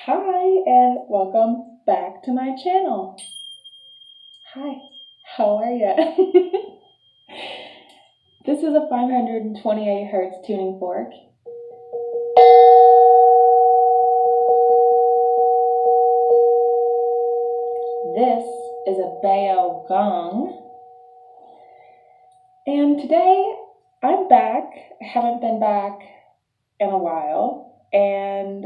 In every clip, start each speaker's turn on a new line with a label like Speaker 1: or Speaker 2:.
Speaker 1: Hi, and welcome back to my channel. Hi, how are you? This is a 528 Hertz tuning fork. This is a Bayo gong. And today I'm back. I haven't been back in a while, and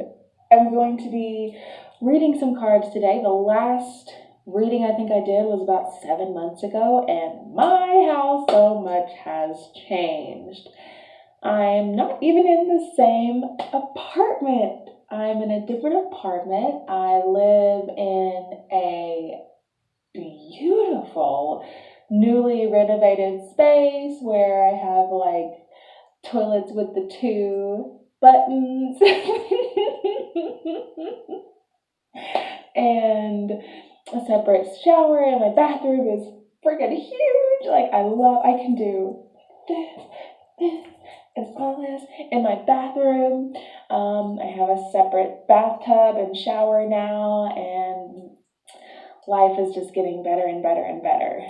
Speaker 1: I'm going to be reading some cards today. The last reading I think I did was about 7 months ago, and my house so much has changed. I'm not even in the same apartment. I'm in a different apartment. I live in a beautiful, newly renovated space where I have like toilets with the 2 buttons and a separate shower, and my bathroom is freaking huge. Like I can do this, and all this in my bathroom. I have a separate bathtub and shower now, and life is just getting better and better and better.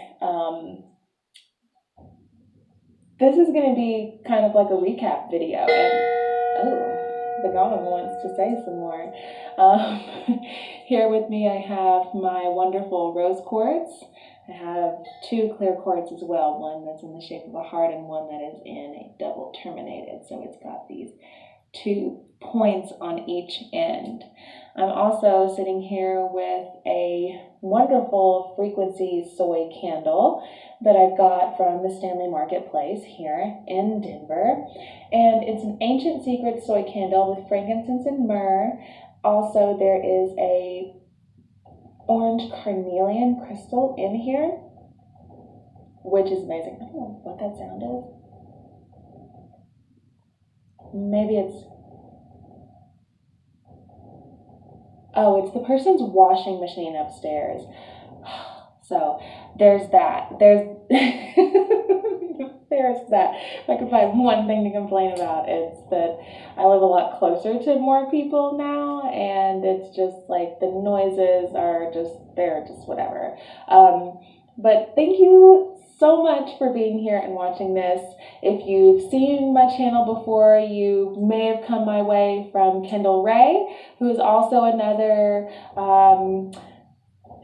Speaker 1: This is going to be kind of like a recap video, and the gong wants to say some more. Here with me I have my wonderful rose quartz. I have 2 clear quartz as well, one that's in the shape of a heart and one that is in a double terminated. So it's got these 2 points on each end. I'm also sitting here with a wonderful frequency soy candle that I got from the Stanley Marketplace here in Denver. And it's an ancient secret soy candle with frankincense and myrrh. Also, there is a orange carnelian crystal in here, which is amazing. I don't know what that sound is. Maybe it's it's the person's washing machine upstairs. So there's that. There's that. If I could find one thing to complain about, it's that I live a lot closer to more people now, and it's just like the noises are just, they're just whatever. But thank you so much for being here and watching this. If you've seen my channel before, you may have come my way from Kendall Ray, who is also another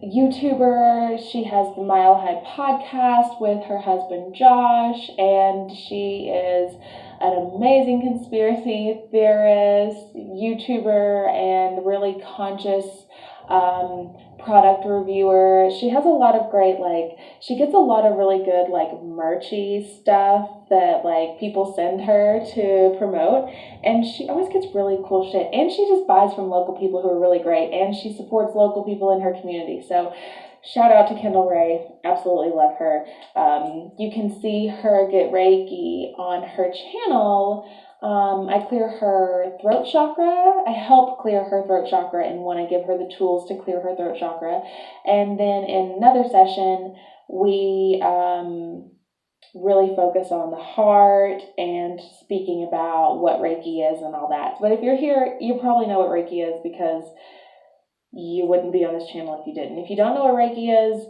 Speaker 1: YouTuber. She has the Mile High podcast with her husband Josh, and she is an amazing conspiracy theorist, YouTuber, and really conscious product reviewer. She has a lot of great, she gets a lot of really good merchy stuff that people send her to promote, and she always gets really cool shit, and she just buys from local people who are really great, and she supports local people in her community. So shout out to Kendall Ray. Absolutely love her. You can see her get Reiki on her channel. I clear her throat chakra. I help clear her throat chakra and want to give her the tools to clear her throat chakra. And then in another session, we really focus on the heart and speaking about what Reiki is and all that. But if you're here, you probably know what Reiki is, because you wouldn't be on this channel if you didn't. If you don't know what Reiki is,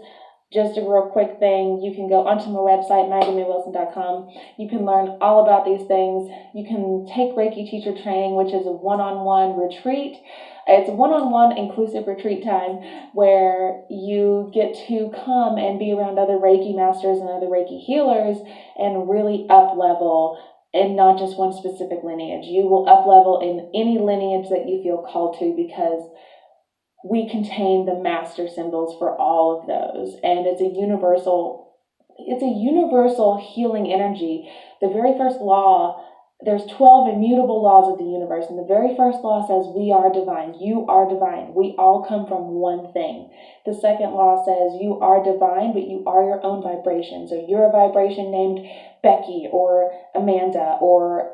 Speaker 1: just a real quick thing, you can go onto my website, MagdalMaeWilson.com. You can learn all about these things. You can take Reiki Teacher Training, which is a one-on-one retreat. It's a one-on-one inclusive retreat time where you get to come and be around other Reiki masters and other Reiki healers and really up-level in not just one specific lineage. You will up-level in any lineage that you feel called to, because we contain the master symbols for all of those, and it's a universal healing energy. The very first law, there's 12 immutable laws of the universe, and the very first law says we are divine. You are divine. We all come from one thing. The second law says you are divine, but you are your own vibration. So you're a vibration named Becky or Amanda or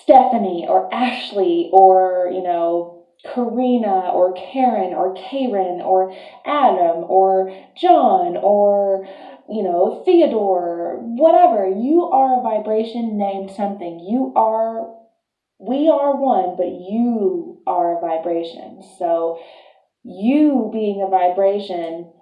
Speaker 1: Stephanie or Ashley or, Karina or Karen or Karen or Adam or John or Theodore, whatever. You are a vibration named something. We are one, but you are a vibration. So you being a vibration,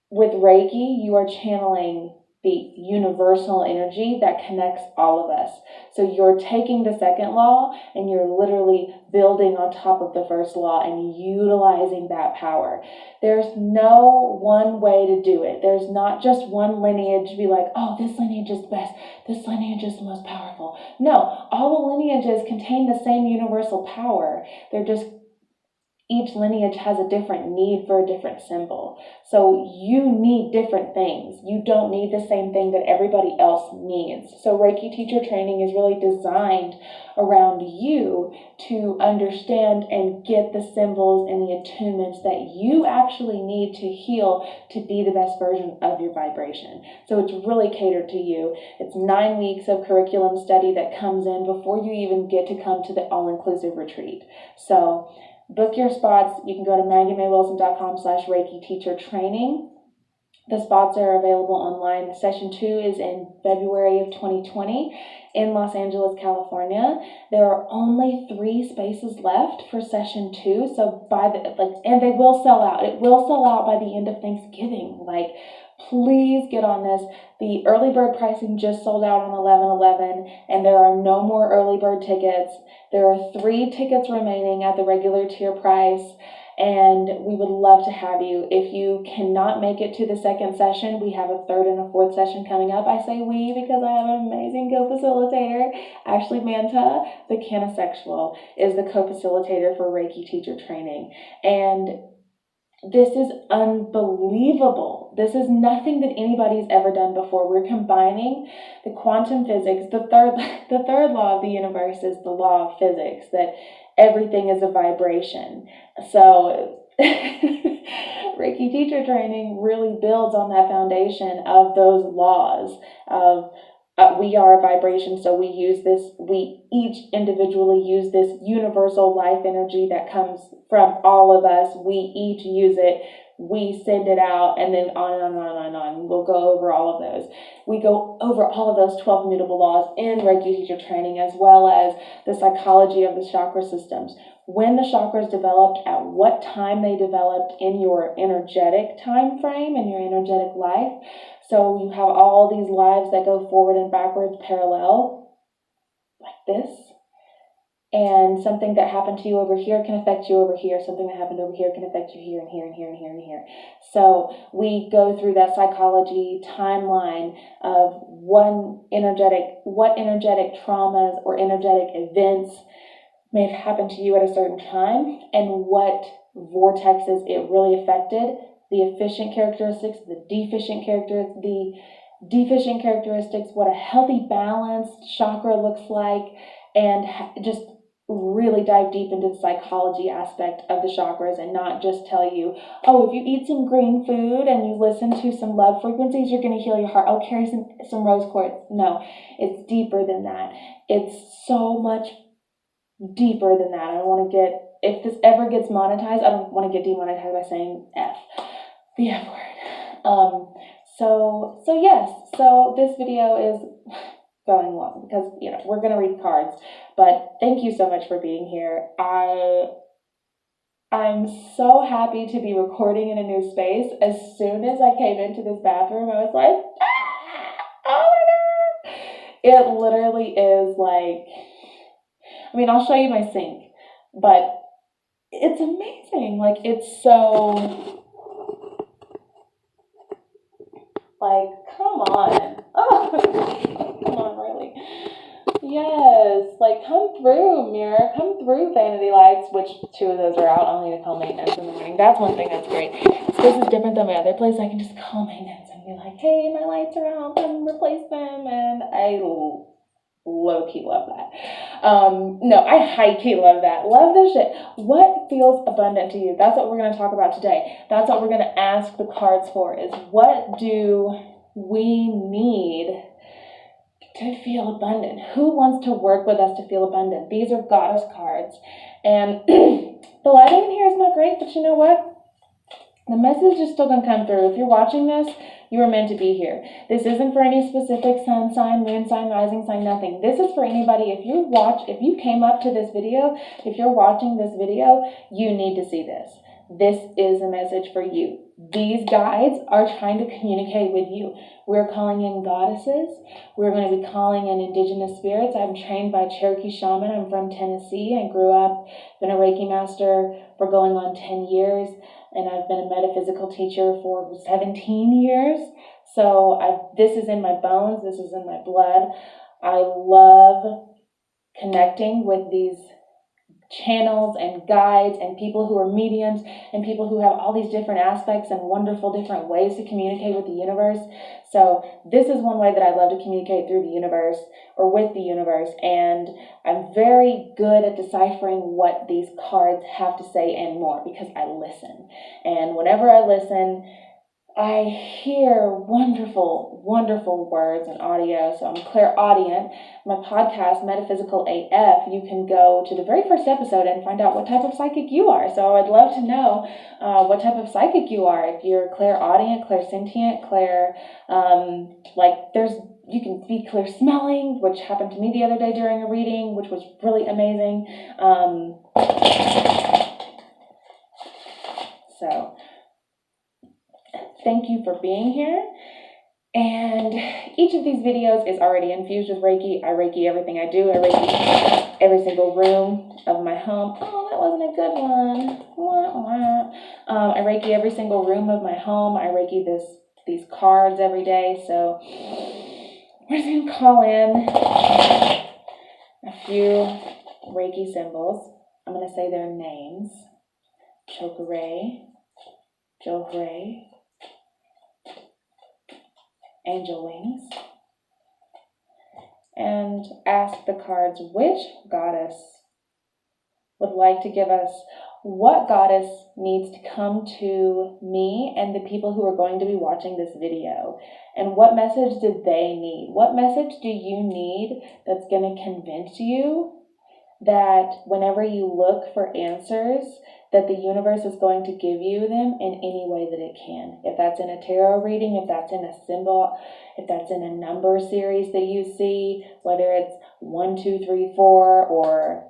Speaker 1: with Reiki, you are channeling the universal energy that connects all of us. So you're taking the second law and you're literally building on top of the first law and utilizing that power. There's no one way to do it. There's not just one lineage, be like, oh, this lineage is the best. This lineage is the most powerful. No, all the lineages contain the same universal power. They're just each lineage has a different need for a different symbol. So you need different things. You don't need the same thing that everybody else needs. So Reiki Teacher Training is really designed around you to understand and get the symbols and the attunements that you actually need to heal to be the best version of your vibration. So it's really catered to you. It's 9 weeks of curriculum study that comes in before you even get to come to the all-inclusive retreat. So book your spots. You can go to MaggieMayWilson.com/Reiki Teacher Training. The spots are available online. Session 2 is in February of 2020 in Los Angeles, California. There are only 3 spaces left for Session 2. So and they will sell out. It will sell out by the end of Thanksgiving. Please get on this. The early bird pricing just sold out on 11/11, and there are no more early bird tickets. There are 3 tickets remaining at the regular tier price, and we would love to have you. If you cannot make it to the second session, we have a 3rd and a 4th session coming up. I say we because I have an amazing co-facilitator, Ashley Manta, the canosexual, is the co-facilitator for Reiki Teacher Training. And this is unbelievable. This is nothing that anybody's ever done before. We're combining the quantum physics. The third law of the universe is the law of physics, that everything is a vibration. So Reiki Teacher Training really builds on that foundation of those laws of we are a vibration, so we each individually use this universal life energy that comes from all of us. We each use it, we send it out, and then on and on and on. We'll go over all of those. We go over all of those 12 immutable laws in Reiki Teacher Training, as well as the psychology of the chakra systems. When the chakras developed, at what time they developed in your energetic time frame, in your energetic life. So you have all these lives that go forward and backwards parallel, like this. And something that happened to you over here can affect you over here. Something that happened over here can affect you here and here and here and here and here. So we go through that psychology timeline of what energetic traumas or energetic events may have happened to you at a certain time, and what vortexes it really affected, the efficient characteristics, the deficient characteristics, what a healthy, balanced chakra looks like, and just really dive deep into the psychology aspect of the chakras, and not just tell you, oh, if you eat some green food and you listen to some love frequencies, you're going to heal your heart. Oh, carry some rose quartz. No, it's deeper than that. It's so much deeper than that. I don't want to if this ever gets monetized, I don't want to get demonetized by saying the F word. So yes, so this video is going long because, we're going to read cards, but thank you so much for being here. I'm so happy to be recording in a new space. As soon as I came into this bathroom, I was like, oh my God. It literally is I'll show you my sink, but it's amazing. It's so, come on. Oh, come on, really. Yes, come through, mirror. Come through, vanity lights, which 2 of those are out. I'll need to call maintenance in the morning. That's one thing that's great. This is different than my other place. I can just call maintenance and be like, hey, my lights are out. Come replace them. And I low-key love that. No, I high-key love that. Love this shit. What feels abundant to you? That's what we're going to talk about today. That's what we're going to ask the cards for, is what do we need to feel abundant? Who wants to work with us to feel abundant? These are goddess cards. And the lighting in here is not great, but you know what? The message is still going to come through. If you're watching this, you are meant to be here. This isn't for any specific sun sign, moon sign, rising sign, nothing. This is for anybody. If you came up to this video, if you're watching this video, you need to see this. This is a message for you. These guides are trying to communicate with you. We're calling in goddesses. We're going to be calling in indigenous spirits. I'm trained by Cherokee shaman. I'm from Tennessee. I grew up, been a Reiki master for going on 10 years. And I've been a metaphysical teacher for 17 years. So this is in my bones. This is in my blood. I love connecting with these channels and guides and people who are mediums and people who have all these different aspects and wonderful different ways to communicate with the universe. So this is one way that I love to communicate through the universe or with the universe, and I'm very good at deciphering what these cards have to say and more because I listen. And whenever I listen, I hear wonderful, wonderful words and audio. So I'm clairaudient. My podcast, Metaphysical AF, you can go to the very first episode and find out what type of psychic you are. So I'd love to know what type of psychic you are. If you're clairaudient, clairsentient, you can be clear smelling, which happened to me the other day during a reading, which was really amazing. So thank you for being here. And each of these videos is already infused with Reiki. I Reiki everything I do. I Reiki every single room of my home. Oh, that wasn't a good one. I Reiki every single room of my home. I Reiki these cards every day. So we're just going to call in a few Reiki symbols. I'm going to say their names. Chokure, Johre, angel wings, and ask the cards which goddess would like to give us, what goddess needs to come to me and the people who are going to be watching this video, and what message do they need? What message do you need that's going to convince you that whenever you look for answers, that the universe is going to give you them in any way that it can. If that's in a tarot reading, if that's in a symbol, if that's in a number series that you see, whether it's 1, 2, 3, 4 or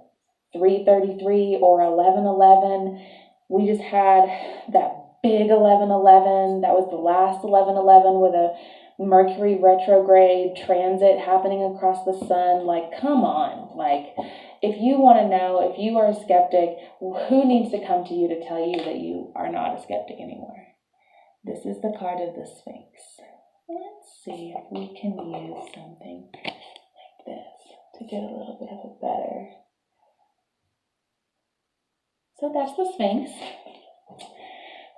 Speaker 1: 333 or 1111. We just had that big 1111. That was the last 1111 with a Mercury retrograde transit happening across the sun. Like, come on. Like, if you want to know, if you are a skeptic, who needs to come to you to tell you that you are not a skeptic anymore? This is the card of the Sphinx. Let's see if we can use something like this to get a little bit of a better. So that's the Sphinx.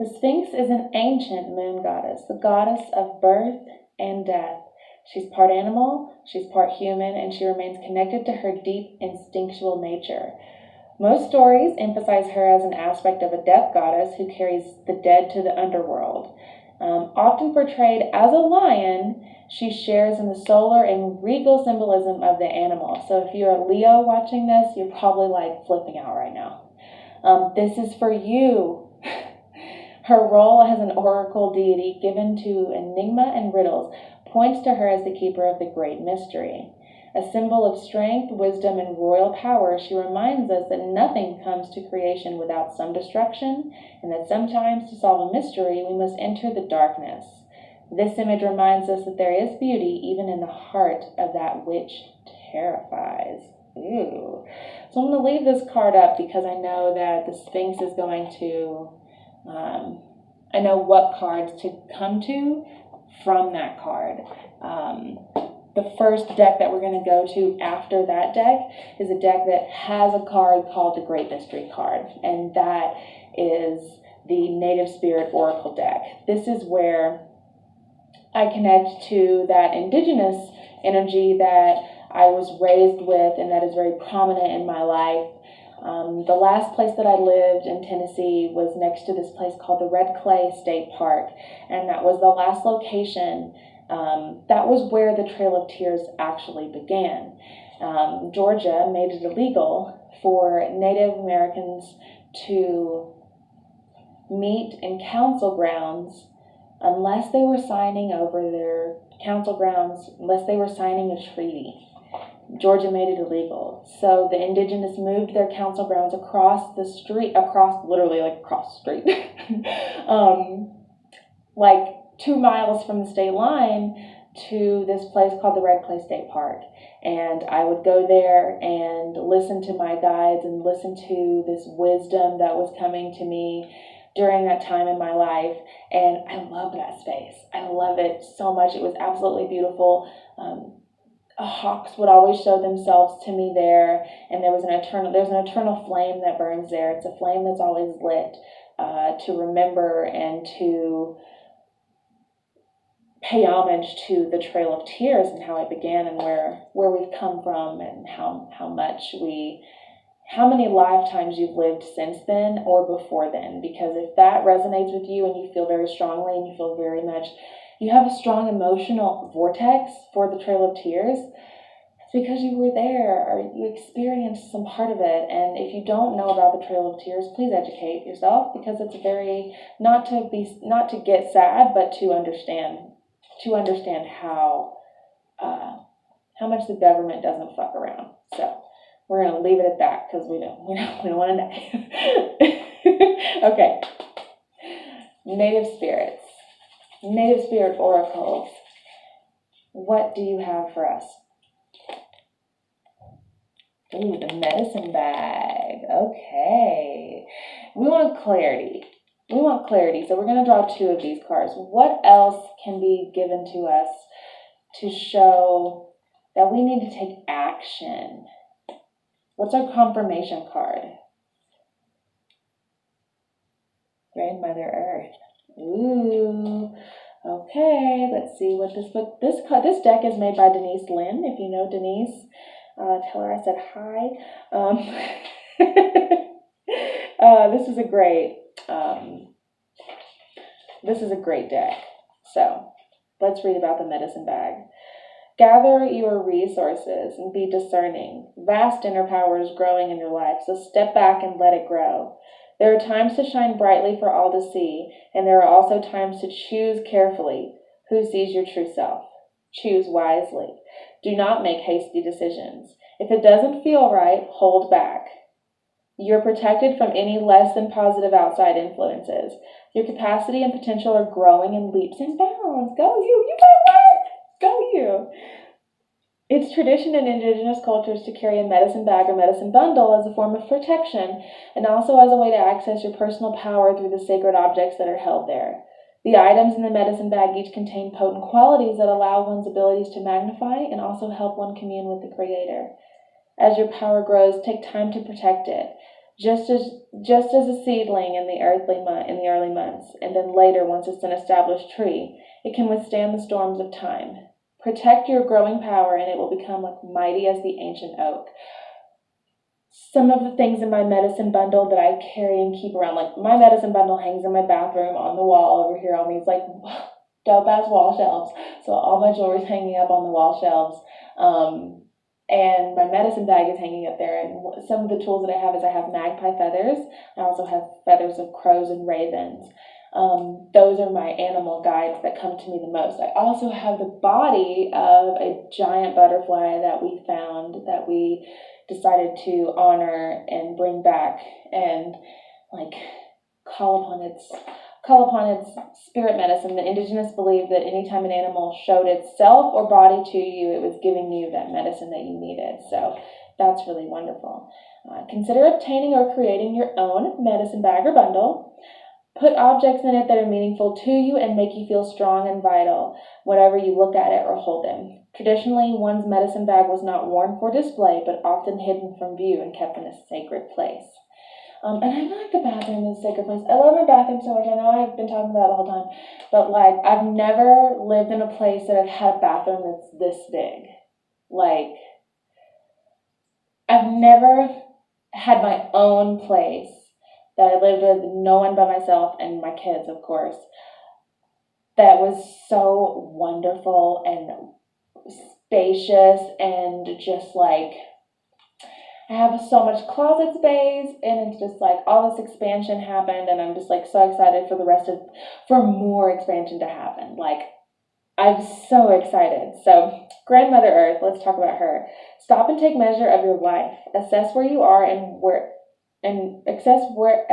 Speaker 1: The Sphinx is an ancient moon goddess, the goddess of birth and death. She's part animal, she's part human, and she remains connected to her deep instinctual nature. Most stories emphasize her as an aspect of a death goddess who carries the dead to the underworld. Often portrayed as a lion, she shares in the solar and regal symbolism of the animal. So if you're a Leo watching this, you're probably like flipping out right now. This is for you. Her role as an oracle deity given to enigma and riddles points to her as the keeper of the great mystery. A symbol of strength, wisdom, and royal power, she reminds us that nothing comes to creation without some destruction, and that sometimes to solve a mystery, we must enter the darkness. This image reminds us that there is beauty even in the heart of that which terrifies. Ooh. So I'm going to leave this card up because I know that the Sphinx is going to, I know what cards to come to from that card. The first deck that we're going to go to after that deck is a deck that has a card called the Great Mystery card, and that is the Native Spirit Oracle deck. This is where I connect to that indigenous energy that I was raised with and that is very prominent in my life. The last place that I lived in Tennessee was next to this place called the Red Clay State Park, and that was the last location. That was where the Trail of Tears actually began. Georgia made it illegal for Native Americans to meet in council grounds unless they were signing over their council grounds, unless they were signing a treaty. Georgia made it illegal. So the indigenous moved their council grounds across the street, literally across the street, like 2 miles from the state line to this place called the Red Clay State Park. And I would go there and listen to my guides and listen to this wisdom that was coming to me during that time in my life. And I love that space. I love it so much. It was absolutely beautiful. Hawks would always show themselves to me there, and there's an eternal flame that burns there. It's a flame that's always lit to remember and to pay homage to the Trail of Tears and how it began and where we've come from and how many lifetimes you've lived since then or before then. Because if that resonates with you and you feel very strongly and you feel very much, you have a strong emotional vortex for the Trail of Tears, it's because you were there or you experienced some part of it. And if you don't know about the Trail of Tears, please educate yourself, because it's very, not to get sad, but to understand how much the government doesn't fuck around. So we're going to leave it at that, because we don't want to know. Okay. Native spirits. Native spirit oracles. What do you have for us? Ooh, the medicine bag. Okay. We want clarity. So we're going to draw 2 of these cards. What else can be given to us to show that we need to take action? What's our confirmation card? Grandmother Earth. Ooh. Okay, let's see what this deck is made by Denise Lynn. If you know Denise, tell her I said hi. This is a great deck. So let's read about the medicine bag. Gather your resources and be discerning. Vast inner power is growing in your life, so step back and let it grow. There are times to shine brightly for all to see, and there are also times to choose carefully who sees your true self. Choose wisely. Do not make hasty decisions. If it doesn't feel right, hold back. You're protected from any less than positive outside influences. Your capacity and potential are growing in leaps and bounds. Go you! You better work! Go you! It's tradition in indigenous cultures to carry a medicine bag or medicine bundle as a form of protection, and also as a way to access your personal power through the sacred objects that are held there. The items in the medicine bag each contain potent qualities that allow one's abilities to magnify and also help one commune with the Creator. As your power grows, take time to protect it, just as a seedling in the early months, and then later, once it's an established tree, it can withstand the storms of time. Protect your growing power, and it will become mighty as the ancient oak. Some of the things in my medicine bundle that I carry and keep around, my medicine bundle hangs in my bathroom on the wall over here on these dope-ass wall shelves. So all my jewelry is hanging up on the wall shelves. And my medicine bag is hanging up there. And some of the tools that I have is I have magpie feathers. I also have feathers of crows and ravens. Those are my animal guides that come to me the most. I also have the body of a giant butterfly that we found, that we decided to honor and bring back and call upon its spirit medicine. The indigenous believe that anytime an animal showed itself or body to you, it was giving you that medicine that you needed. So that's really wonderful. Consider obtaining or creating your own medicine bag or bundle. Put objects in it that are meaningful to you and make you feel strong and vital whenever you look at it or hold them. Traditionally, one's medicine bag was not worn for display, but often hidden from view and kept in a sacred place. And I like the bathroom as a sacred place. I love my bathroom so much. I know I've been talking about it the whole time, but I've never lived in a place that I've had a bathroom that's this big. I've never had my own place that I lived with, no one but myself and my kids, of course, that was so wonderful and spacious and just I have so much closet space, and it's just like all this expansion happened, and I'm just like so excited for more expansion to happen. Like, I'm so excited. So, Grandmother Earth, let's talk about her. Stop and take measure of your life. Assess where you are assess where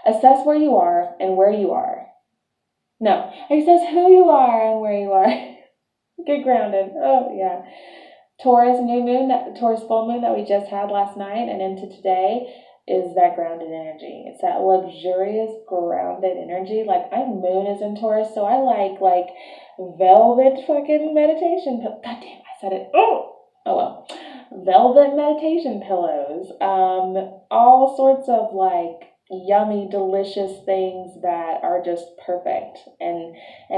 Speaker 1: assess where you are and where you are. No, assess who you are and where you are. Get grounded. Oh yeah. Taurus full moon that we just had last night and into today is that grounded energy. It's that luxurious grounded energy. Like, my moon is in Taurus, so I like velvet fucking meditation. God damn, I said it. Oh well. Velvet meditation pillows. All sorts of like yummy, delicious things that are just perfect and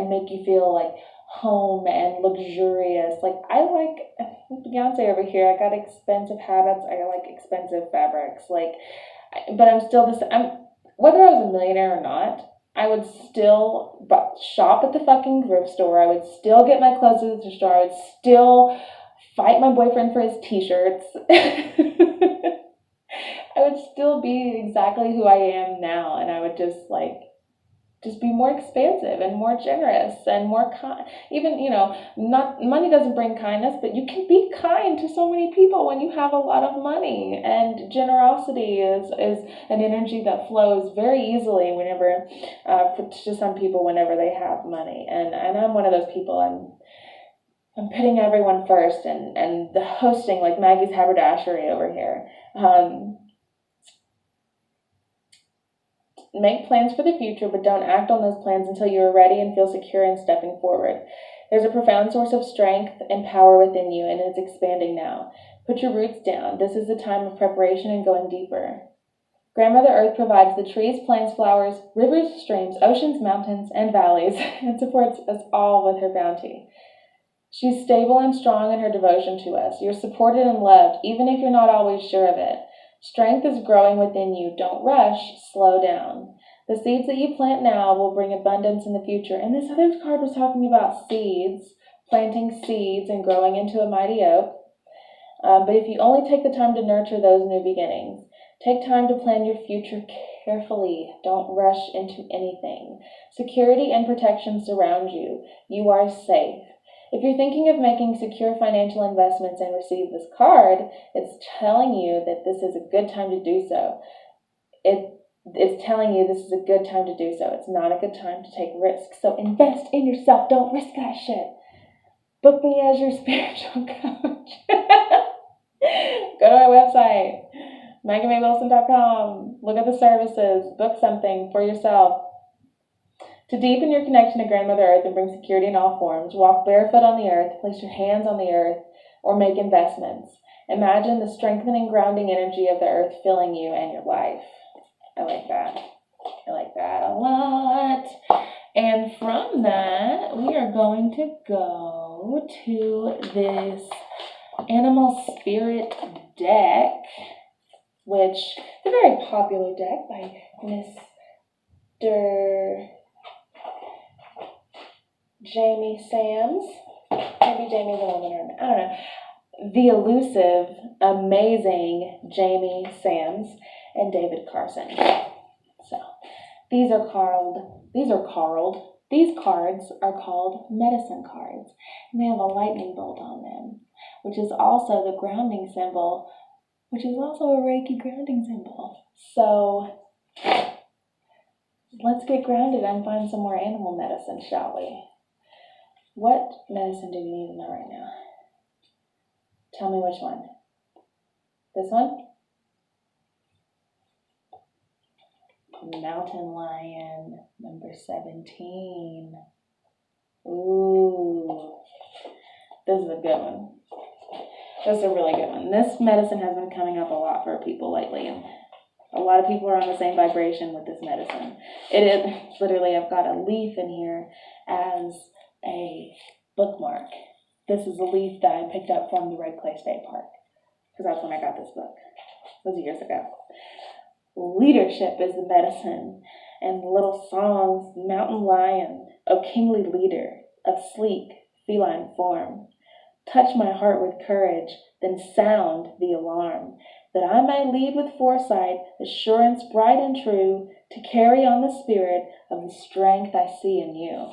Speaker 1: make you feel like home and luxurious. Like, I like Beyonce over here. I got expensive habits. I like expensive fabrics. Like, but I'm still whether I was a millionaire or not, I would still shop at the fucking thrift store. I would still get my clothes at the thrift store. I would still fight my boyfriend for his t-shirts. I would still be exactly who I am now, and I would just be more expansive and more generous and more kind. Even, not money doesn't bring kindness, but you can be kind to so many people when you have a lot of money. And generosity is an energy that flows very easily whenever, to some people, whenever they have money. And I'm one of those people. I'm putting everyone first, and the hosting, like Maggie's haberdashery over here. Make plans for the future, but don't act on those plans until you are ready and feel secure in stepping forward. There's a profound source of strength and power within you, and it's expanding now. Put your roots down. This is the time of preparation and going deeper. Grandmother Earth provides the trees, plants, flowers, rivers, streams, oceans, mountains, and valleys, and supports us all with her bounty. She's stable and strong in her devotion to us. You're supported and loved, even if you're not always sure of it. Strength is growing within you. Don't rush. Slow down. The seeds that you plant now will bring abundance in the future. And this other card was talking about seeds, planting seeds and growing into a mighty oak. But if you only take the time to nurture those new beginnings, take time to plan your future carefully. Don't rush into anything. Security and protection surround you. You are safe. If you're thinking of making secure financial investments and receive this card, it's telling you that this is a good time to do so. It's telling you this is a good time to do so. It's not a good time to take risks. So invest in yourself. Don't risk that shit. Book me as your spiritual coach. Go to my website, MaggieMayWilson.com. Look at the services. Book something for yourself. To deepen your connection to Grandmother Earth and bring security in all forms, walk barefoot on the earth, place your hands on the earth, or make investments. Imagine the strengthening, grounding energy of the earth filling you and your life. I like that. I like that a lot. And from that, we are going to go to this Animal Spirit deck, which is a very popular deck by Mr. Jamie Sams. Maybe Jamie's a woman, or I don't know. The elusive, amazing Jamie Sams and David Carson. So these cards are called medicine cards, and they have a lightning bolt on them, which is also the grounding symbol, which is also a Reiki grounding symbol. So let's get grounded and find some more animal medicine, shall we? What medicine do you need to know right now? Tell me which one. This one? Mountain lion, number 17. Ooh. This is a good one. This is a really good one. This medicine has been coming up a lot for people lately, and a lot of people are on the same vibration with this medicine. It is literally, I've got a leaf in here as a bookmark. This is a leaf that I picked up from the Red Clay State Park, because that's when I got this book. It was years ago. Leadership is the medicine, and little songs. Mountain lion, O kingly leader of sleek feline form, Touch my heart with courage, then sound the alarm, that I may lead with foresight, assurance bright and true, to carry on the spirit of the strength I see in you.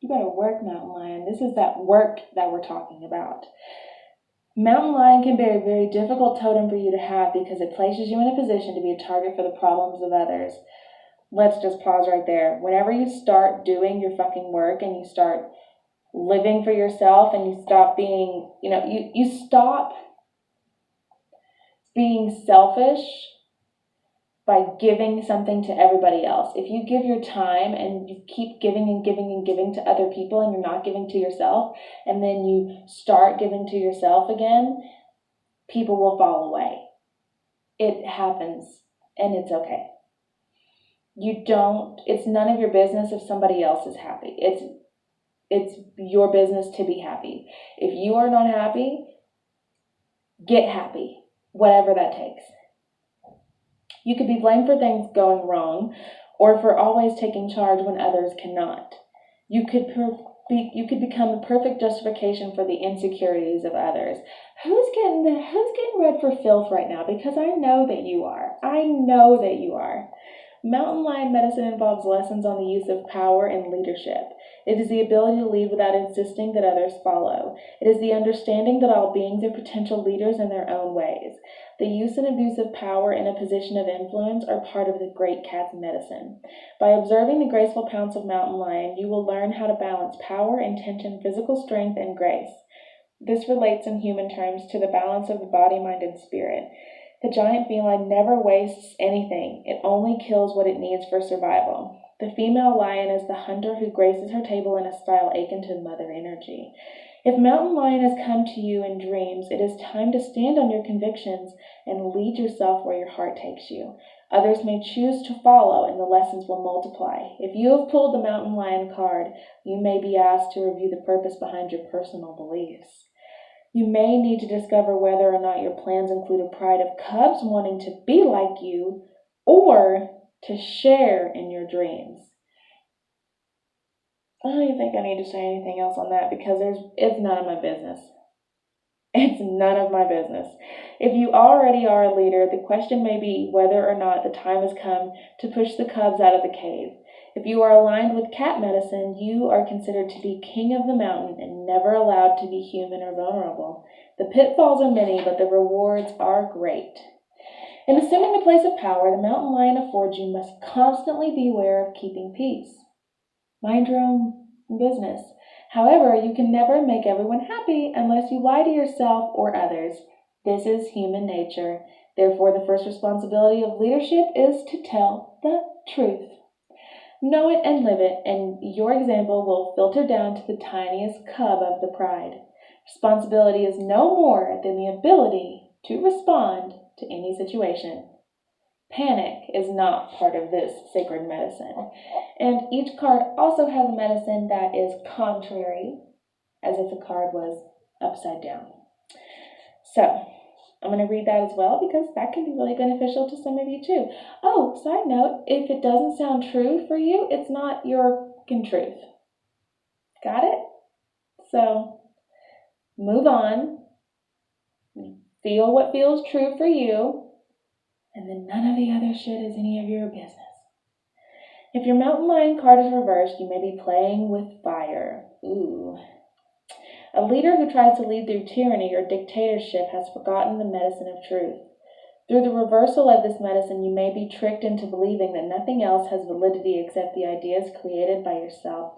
Speaker 1: You better work, Mountain Lion. This is that work that we're talking about. Mountain Lion can be a very difficult totem for you to have because it places you in a position to be a target for the problems of others. Let's just pause right there. Whenever you start doing your fucking work and you start living for yourself and you stop being, you stop being selfish by giving something to everybody else. If you give your time and you keep giving and giving and giving to other people and you're not giving to yourself, and then you start giving to yourself again, people will fall away. It happens, and it's okay. It's none of your business if somebody else is happy. It's your business to be happy. If you are not happy, get happy, whatever that takes. You could be blamed for things going wrong or for always taking charge when others cannot. You could become the perfect justification for the insecurities of others. Who's getting read for filth right now? Because I know that you are. I know that you are. Mountain Lion medicine involves lessons on the use of power and leadership. It is the ability to lead without insisting that others follow. It is the understanding that all beings are potential leaders in their own ways. The use and abuse of power in a position of influence are part of the great cat's medicine. By observing the graceful pounce of Mountain Lion, you will learn how to balance power, intention, physical strength, and grace. This relates in human terms to the balance of the body, mind, and spirit. The giant feline never wastes anything. It only kills what it needs for survival. The female lion is the hunter who graces her table in a style akin to mother energy. If Mountain Lion has come to you in dreams, it is time to stand on your convictions and lead yourself where your heart takes you. Others may choose to follow, and the lessons will multiply. If you have pulled the Mountain Lion card, you may be asked to review the purpose behind your personal beliefs. You may need to discover whether or not your plans include a pride of cubs wanting to be like you or to share in your dreams. I don't even think I need to say anything else on that because it's none of my business. It's none of my business. If you already are a leader, the question may be whether or not the time has come to push the cubs out of the cave. If you are aligned with cat medicine, you are considered to be king of the mountain and never allowed to be human or vulnerable. The pitfalls are many, but the rewards are great. In assuming the place of power the Mountain Lion affords you must constantly be aware of keeping peace. Mind your own business. However, you can never make everyone happy unless you lie to yourself or others. This is human nature. Therefore, the first responsibility of leadership is to tell the truth. Know it and live it, and your example will filter down to the tiniest cub of the pride. Responsibility is no more than the ability to respond to any situation. Panic is not part of this sacred medicine. And each card also has a medicine that is contrary, as if the card was upside down. So, I'm going to read that as well because that can be really beneficial to some of you too. Oh, side note, if it doesn't sound true for you, it's not your fucking truth. Got it? So, move on. Feel what feels true for you. And then none of the other shit is any of your business. If your Mountain Lion card is reversed, you may be playing with fire. Ooh. A leader who tries to lead through tyranny or dictatorship has forgotten the medicine of truth. Through the reversal of this medicine, you may be tricked into believing that nothing else has validity except the ideas created by yourself.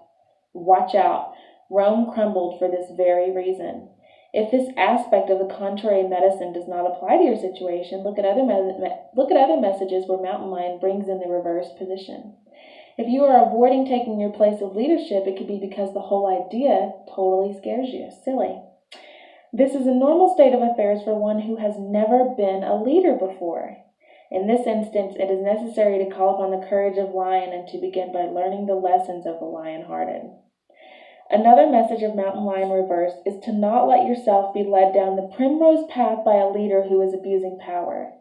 Speaker 1: Watch out. Rome crumbled for this very reason. If this aspect of the contrary medicine does not apply to your situation, look at other messages where Mountain Lion brings in the reverse position. If you are avoiding taking your place of leadership, it could be because the whole idea totally scares you. Silly. This is a normal state of affairs for one who has never been a leader before. In this instance, it is necessary to call upon the courage of lion and to begin by learning the lessons of the lion-hearted. Another message of Mountain Lion reversed is to not let yourself be led down the primrose path by a leader who is abusing power.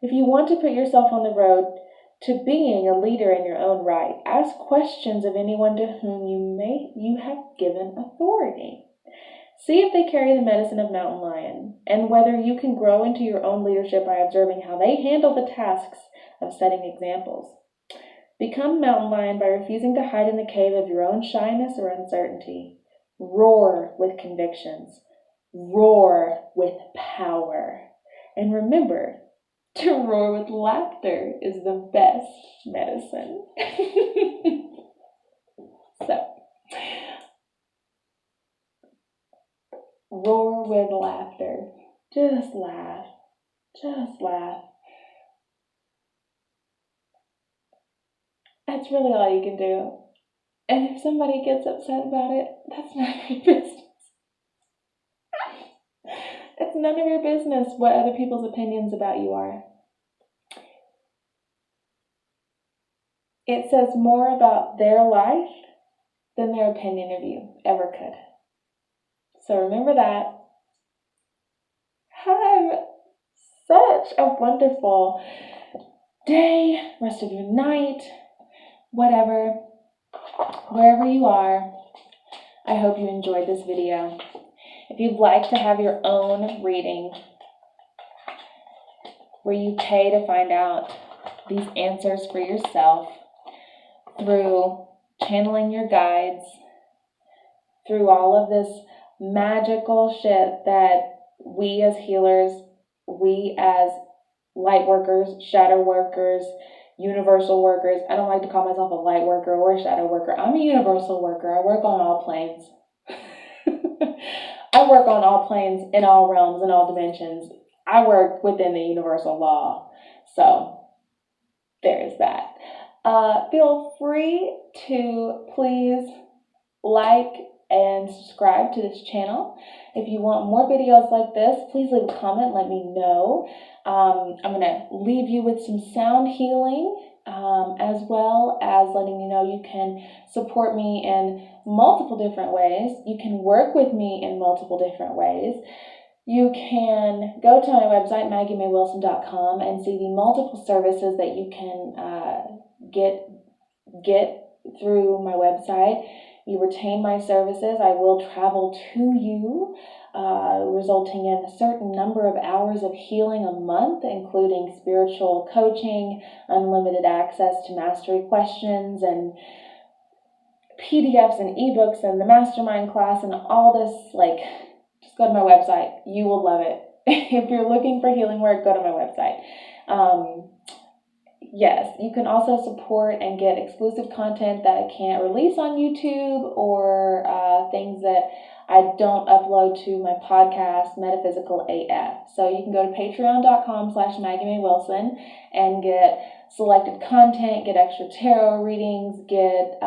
Speaker 1: If you want to put yourself on the road to being a leader in your own right, ask questions of anyone to whom you have given authority. See if they carry the medicine of Mountain Lion, and whether you can grow into your own leadership by observing how they handle the tasks of setting examples. Become Mountain Lion by refusing to hide in the cave of your own shyness or uncertainty. Roar with convictions. Roar with power. And remember, to roar with laughter is the best medicine. So, roar with laughter. Just laugh. Just laugh. That's really all you can do. And if somebody gets upset about it, that's none of your business. It's none of your business what other people's opinions about you are. It says more about their life than their opinion of you ever could. So remember that. Have such a wonderful day, rest of your night, whatever, wherever you are. I hope you enjoyed this video. If you'd like to have your own reading where you pay to find out these answers for yourself through channeling your guides, through all of this magical shit that we as healers, we as light workers, shadow workers, universal workers. I don't like to call myself a light worker or a shadow worker. I'm a universal worker. I work on all planes. I work on all planes in all realms, in all dimensions. I work within the universal law. So there is that. Feel free to please like and subscribe to this channel. If you want more videos like this, please leave a comment, let me know. I'm going to leave you with some sound healing, as well as letting you know you can support me in multiple different ways. You can work with me in multiple different ways. You can go to my website, MaggieMayWilson.com, and see the multiple services that you can get through my website. You retain my services. I will travel to you, resulting in a certain number of hours of healing a month, including spiritual coaching, unlimited access to mastery questions, and PDFs and ebooks, and the mastermind class, and all this. Just go to my website. You will love it. If you're looking for healing work, go to my website. Yes, you can also support and get exclusive content that I can't release on YouTube, or things that I don't upload to my podcast, Metaphysical AF. So you can go to patreon.com/MaggieMayWilson and get selected content, get extra tarot readings, get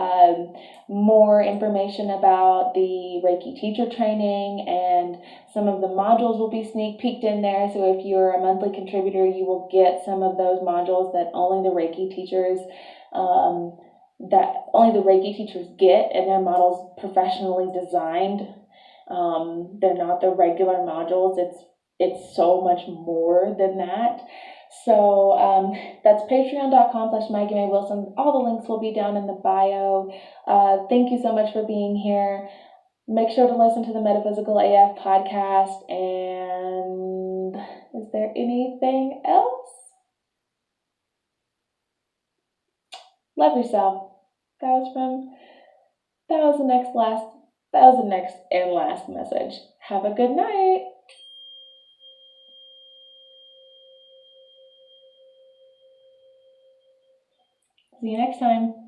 Speaker 1: more information about the Reiki Teacher Training, and some of the modules will be sneak peeked in there. So if you're a monthly contributor, you will get some of those modules that only the Reiki teachers get, and their models professionally designed. They're not the regular modules. It's so much more than that. So that's patreon.com/MaggieMayWilson. All the links will be down in the bio. Thank you so much for being here. Make sure to listen to the Metaphysical AF podcast. And is there anything else? Love yourself. That was the next and last message. Have a good night. See you next time.